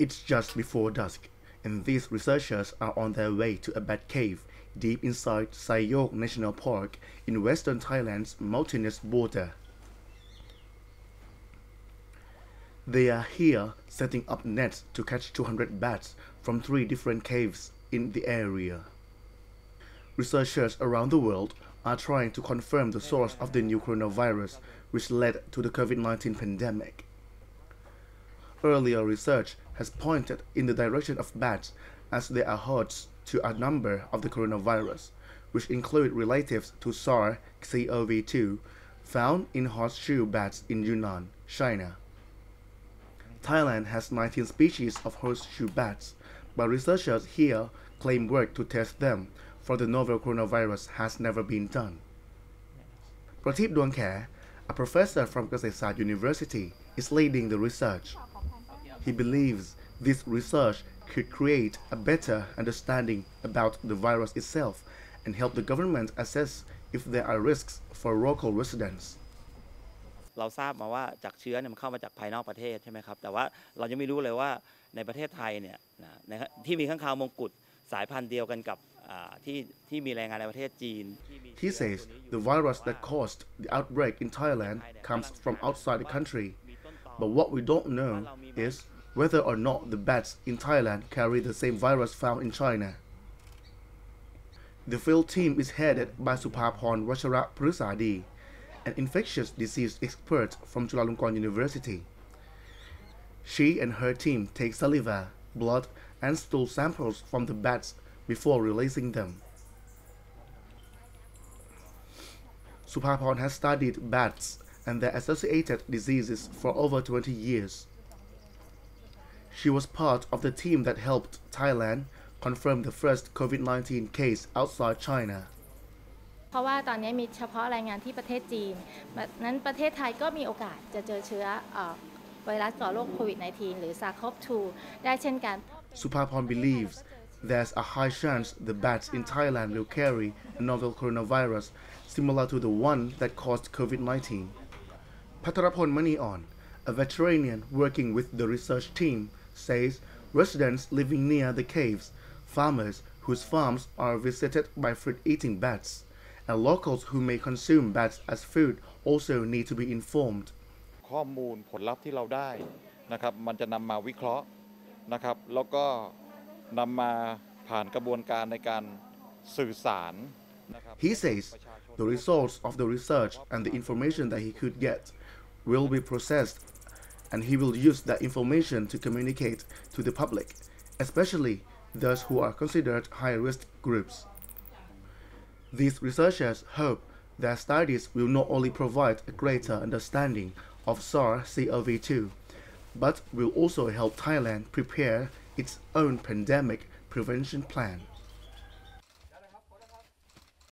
It's just before dusk, and these researchers are on their way to a bat cave deep inside Sayok National Park in western Thailand's mountainous border. They are here setting up nets to catch 200 bats from 3 different caves in the area. Researchers around the world are trying to confirm the source of the new coronavirus which led to the COVID-19 pandemic. Earlier research has pointed in the direction of bats as they are hosts to a number of the coronavirus, which include relatives to SARS-CoV-2 found in horseshoe bats in Yunnan, China. Thailand has 19 species of horseshoe bats, but researchers here claim work to test them for the novel coronavirus has never been done. Prateep Duangkhae, a professor from Kasetsart University, is leading the research. He believes this research could create a better understanding about the virus itself and help the government assess if there are risks for local residents. เราทราบมาว่าจากเชื้อเนี่ยมันเข้ามาจากภายนอกประเทศใช่ไหมครับแต่ว่าเรายังไม่รู้เลยว่าในประเทศไทยเนี่ยที่มีค้างคาวมงกุฎสายพันธุ์เดียวกันกับที่มีแรงงานในประเทศจีน He says the virus that caused the outbreak in Thailand comes from outside the country, but what we don't know is whether or not the bats in Thailand carry the same virus found in China. The field team is headed by Supaporn Wacharaprusadi, an infectious disease expert from Chulalongkorn University. She and her team take saliva, blood, and stool samples from the bats before releasing them. Supaporn has studied bats and their associated diseases for over 20 years. She was part of the team that helped Thailand confirm the first COVID-19 case outside China. เพราะว่าตอนนี้มีเฉพาะรายงานที่ประเทศจีนนั้นประเทศไทยก็มีโอกาสจะเจอเชื้อไวรัสก่อโรคโควิด -19 หรือ SARS-CoV-2 ได้เช่นกัน Supaporn believes there's a high chance the bats in Thailand will carry a novel coronavirus similar to the one that caused COVID-19. Pattarapon Manion, a veterinarian working with the research team, says residents living near the caves, farmers whose farms are visited by fruit-eating bats, and locals who may consume bats as food also need to be informed. ข้อมูลผลลัพธ์ที่เราได้นะครับมันจะนำมาวิเคราะห์นะครับแล้วก็นำมาผ่านกระบวนการในการสื่อสาร He says the results of the research and the information that he could get will be processed, and he will use that information to communicate to the public, especially those who are considered high-risk groups. These researchers hope their studies will not only provide a greater understanding of SARS-CoV-2, but will also help Thailand prepare its own pandemic prevention plan.